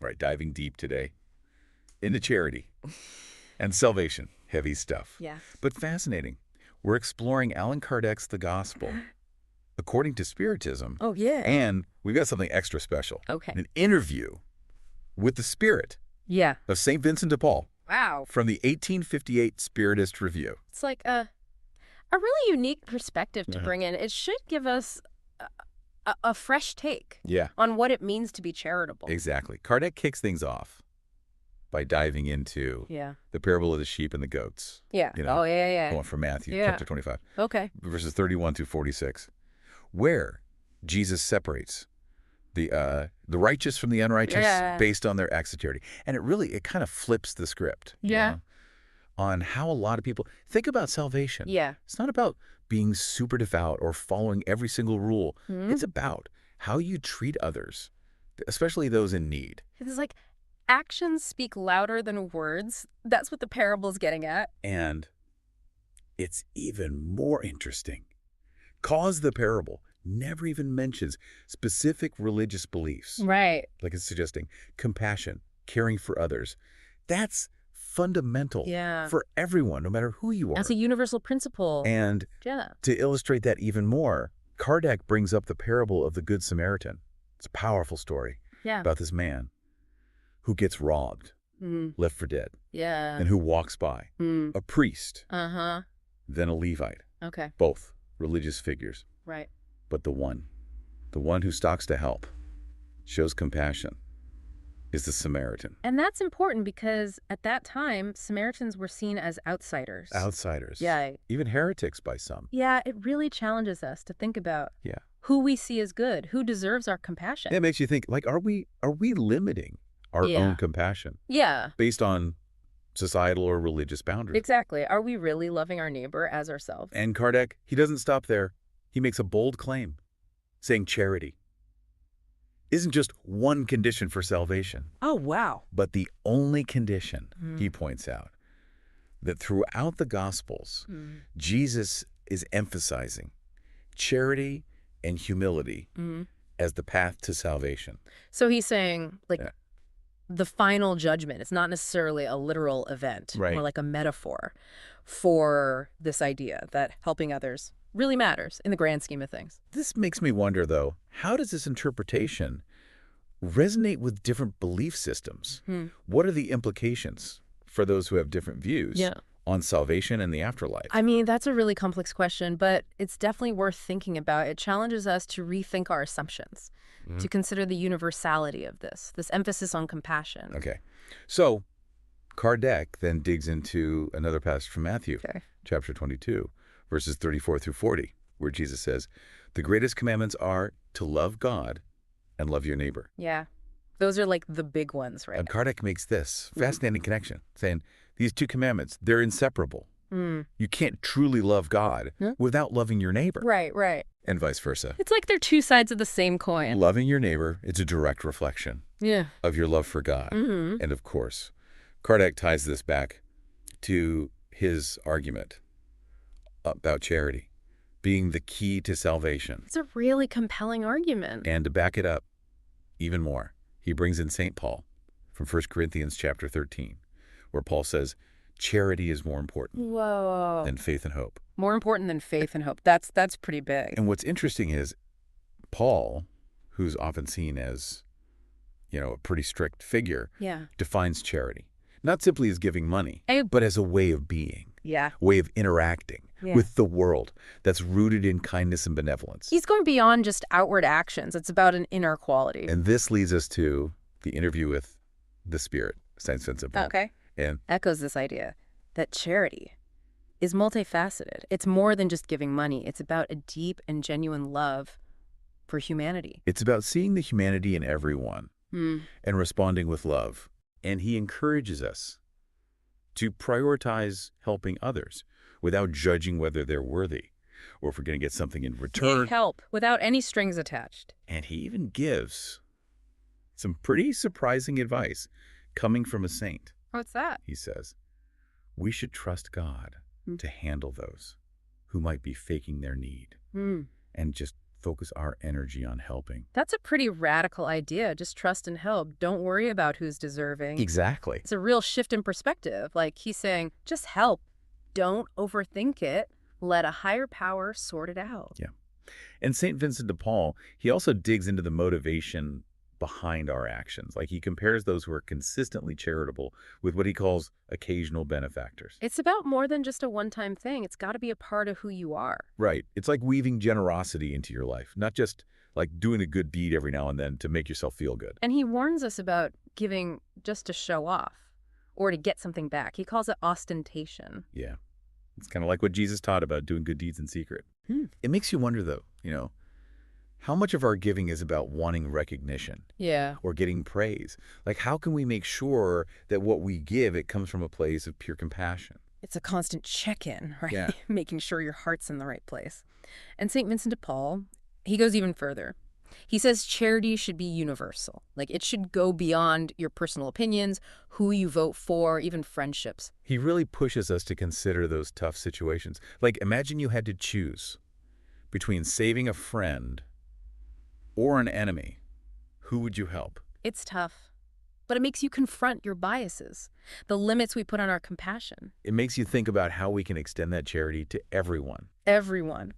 Right, diving deep today into charity and salvation. Heavy stuff. Yeah. But fascinating. We're exploring Allan Kardec's The Gospel according to Spiritism. Oh, yeah. And we've got something extra special. Okay. An interview with the spirit Yeah. of St. Vincent de Paul Wow. from the 1858 Spiritist Review. It's like a really unique perspective to bring in. It should give us a fresh take on what it means to be charitable. Exactly. Kardec kicks things off by diving into the parable of the sheep and the goats. Yeah. Going from Matthew chapter 25. Okay. Verses 31 through 46, where Jesus separates the righteous from the unrighteous based on their acts of charity. And it kind of flips the script. On how a lot of people think about salvation. Yeah. It's not about being super devout or following every single rule. It's about how you treat others, especially those in need. It's like actions speak louder than words. That's what the parable's getting at. And it's even more interesting, cause the parable never even mentions specific religious beliefs. Right. Like it's suggesting compassion, caring for others. That's fundamental for everyone, no matter who you are. That's a universal principle. And to illustrate that even more, Kardec brings up the parable of the Good Samaritan. It's a powerful story about this man who gets robbed, left for dead, and who walks by. A priest, then a Levite. Okay. Both religious figures. Right. But the one who stalks to help, shows compassion, is the Samaritan. And that's important because at that time, Samaritans were seen as outsiders. Outsiders. Yeah. Even heretics by some. Yeah, it really challenges us to think about who we see as good, who deserves our compassion. It makes you think, like, are we limiting our own compassion? Yeah. Based on societal or religious boundaries. Exactly. Are we really loving our neighbor as ourselves? And Kardec, he doesn't stop there. He makes a bold claim, saying charity isn't just one condition for salvation. Oh, wow. But the only condition, he points out, that throughout the Gospels, Jesus is emphasizing charity and humility as the path to salvation. So he's saying, like, the final judgment, it's not necessarily a literal event, more like a metaphor for this idea that helping others really matters in the grand scheme of things. This makes me wonder, though, how does this interpretation resonate with different belief systems? What are the implications for those who have different views on salvation and the afterlife? I mean, that's a really complex question, but it's definitely worth thinking about. It challenges us to rethink our assumptions, to consider the universality of this emphasis on compassion. Okay. So Kardec then digs into another passage from Matthew, chapter 22, verses 34 through 40, where Jesus says, the greatest commandments are to love God and love your neighbor. Yeah. Those are like the big ones, right? And Kardec makes this fascinating connection, saying these two commandments, they're inseparable. You can't truly love God without loving your neighbor. Right, right. And vice versa. It's like they're two sides of the same coin. Loving your neighbor, it's a direct reflection of your love for God. And of course, Kardec ties this back to his argument about charity being the key to salvation. It's a really compelling argument. And to back it up even more, he brings in St. Paul from 1 Corinthians chapter 13, where Paul says, charity is more important than faith and hope. More important than faith and hope. That's pretty big. And what's interesting is Paul, who's often seen as, a pretty strict figure, defines charity. Not simply as giving money, but as a way of being. Way of interacting with the world that's rooted in kindness and benevolence. He's going beyond just outward actions. It's about an inner quality. And this leads us to the interview with the Spirit, St. Vincent. Okay. And echoes this idea that charity is multifaceted. It's more than just giving money. It's about a deep and genuine love for humanity. It's about seeing the humanity in everyone and responding with love. And he encourages us to prioritize helping others without judging whether they're worthy or if we're going to get something in return. Help without any strings attached. And he even gives some pretty surprising advice coming from a saint. What's that? He says, we should trust God to handle those who might be faking their need and just focus our energy on helping. That's a pretty radical idea. Just trust and help. Don't worry about who's deserving. Exactly. It's a real shift in perspective. Like he's saying, just help. Don't overthink it. Let a higher power sort it out. Yeah. And St. Vincent de Paul, he also digs into the motivation behind our actions. Like he compares those who are consistently charitable with what he calls occasional benefactors. It's about more than just a one-time thing. It's got to be a part of who you are. Right. It's like weaving generosity into your life, not just like doing a good deed every now and then to make yourself feel good. And he warns us about giving just to show off or to get something back. He calls it ostentation. Yeah. It's kind of like what Jesus taught about doing good deeds in secret. It makes you wonder, though, how much of our giving is about wanting recognition? Yeah. Or getting praise? Like, how can we make sure that what we give, it comes from a place of pure compassion? It's a constant check-in, right? Yeah. Making sure your heart's in the right place. And St. Vincent de Paul, he goes even further. He says charity should be universal. Like, it should go beyond your personal opinions, who you vote for, even friendships. He really pushes us to consider those tough situations. Like, imagine you had to choose between saving a friend or an enemy. Who would you help? It's tough, but it makes you confront your biases, the limits we put on our compassion. It makes you think about how we can extend that charity to everyone. Everyone,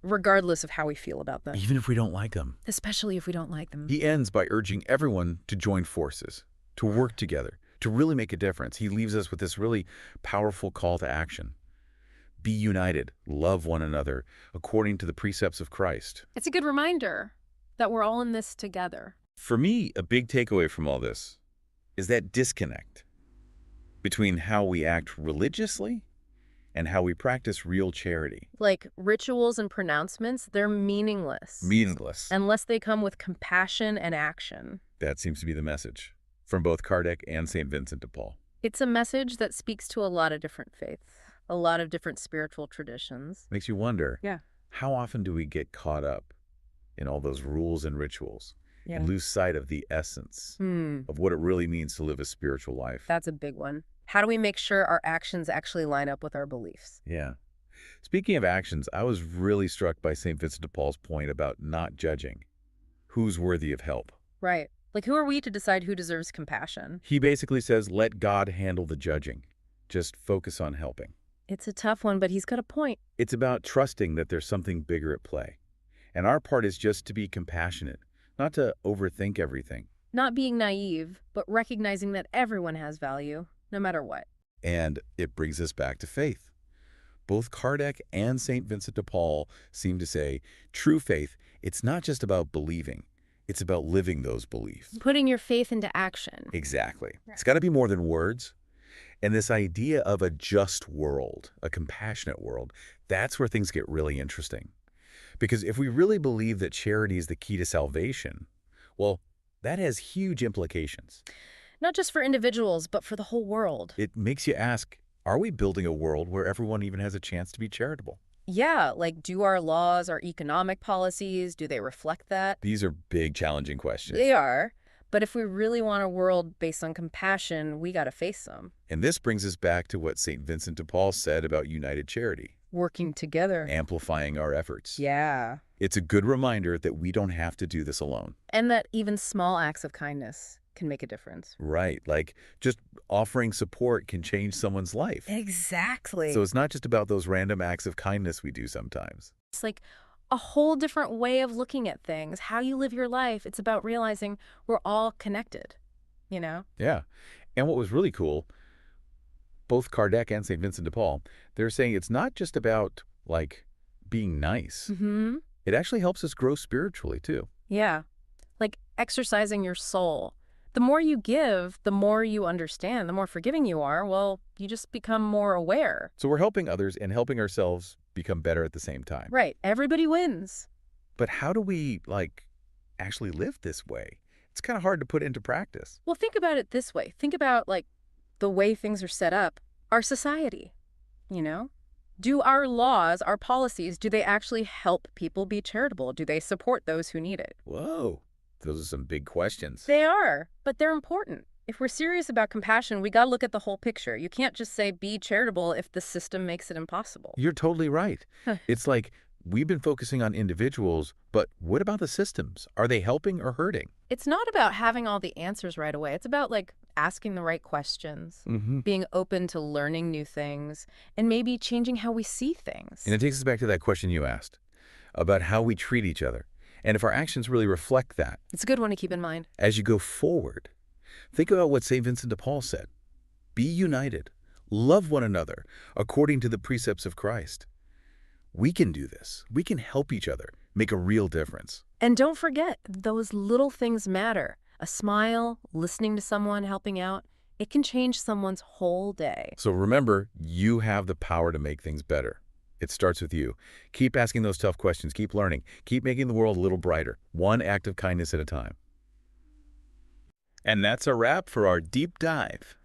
regardless of how we feel about them. Even if we don't like them. Especially if we don't like them. He ends by urging everyone to join forces, to work together, to really make a difference. He leaves us with this really powerful call to action. Be united, love one another, according to the precepts of Christ. It's a good reminder that we're all in this together. For me, a big takeaway from all this is that disconnect between how we act religiously and how we practice real charity. Like rituals and pronouncements, they're meaningless. Meaningless. Unless they come with compassion and action. That seems to be the message from both Kardec and St. Vincent de Paul. It's a message that speaks to a lot of different faiths, a lot of different spiritual traditions. Makes you wonder, yeah, how often do we get caught up in all those rules and rituals and lose sight of the essence of what it really means to live a spiritual life? That's a big one. How do we make sure our actions actually line up with our beliefs? Yeah. Speaking of actions, I was really struck by St. Vincent de Paul's point about not judging who's worthy of help. Right. Like, who are we to decide who deserves compassion? He basically says, let God handle the judging. Just focus on helping. It's a tough one, but he's got a point. It's about trusting that there's something bigger at play. And our part is just to be compassionate, not to overthink everything. Not being naive, but recognizing that everyone has value, no matter what. And it brings us back to faith. Both Kardec and St. Vincent de Paul seem to say, true faith, it's not just about believing. It's about living those beliefs. Putting your faith into action. Exactly. Right. It's got to be more than words. And this idea of a just world, a compassionate world, that's where things get really interesting. Because if we really believe that charity is the key to salvation, well, that has huge implications. Not just for individuals, but for the whole world. It makes you ask, are we building a world where everyone even has a chance to be charitable? Yeah, like, do our laws, our economic policies, do they reflect that? These are big, challenging questions. They are. But if we really want a world based on compassion, we got to face them. And this brings us back to what St. Vincent de Paul said about united charity. Working together. Amplifying our efforts. Yeah. It's a good reminder that we don't have to do this alone. And that even small acts of kindness can make a difference. Right. Like, just offering support can change someone's life. Exactly. So it's not just about those random acts of kindness we do sometimes. It's like a whole different way of looking at things, how you live your life. It's about realizing we're all connected, Yeah. And what was really cool, both Kardec and St. Vincent de Paul, they're saying it's not just about, like, being nice. It actually helps us grow spiritually, too. Yeah. Like exercising your soul. The more you give, the more you understand, the more forgiving you are, well, you just become more aware. So we're helping others and helping ourselves become better at the same time. Right. Everybody wins. But how do we, actually live this way? It's kind of hard to put into practice. Well, think about it this way. Think about, the way things are set up. Our society, Do our laws, our policies, do they actually help people be charitable? Do they support those who need it? Whoa. Those are some big questions. They are, but they're important. If we're serious about compassion, we got to look at the whole picture. You can't just say be charitable if the system makes it impossible. You're totally right. It's like we've been focusing on individuals, but what about the systems? Are they helping or hurting? It's not about having all the answers right away. It's about, like, asking the right questions, being open to learning new things, and maybe changing how we see things. And it takes us back to that question you asked about how we treat each other, and if our actions really reflect that. It's a good one to keep in mind. As you go forward, think about what St. Vincent de Paul said. Be united. Love one another according to the precepts of Christ. We can do this. We can help each other, make a real difference. And don't forget, those little things matter. A smile, listening to someone, helping out, it can change someone's whole day. So remember, you have the power to make things better. It starts with you. Keep asking those tough questions. Keep learning. Keep making the world a little brighter, one act of kindness at a time. And that's a wrap for our deep dive.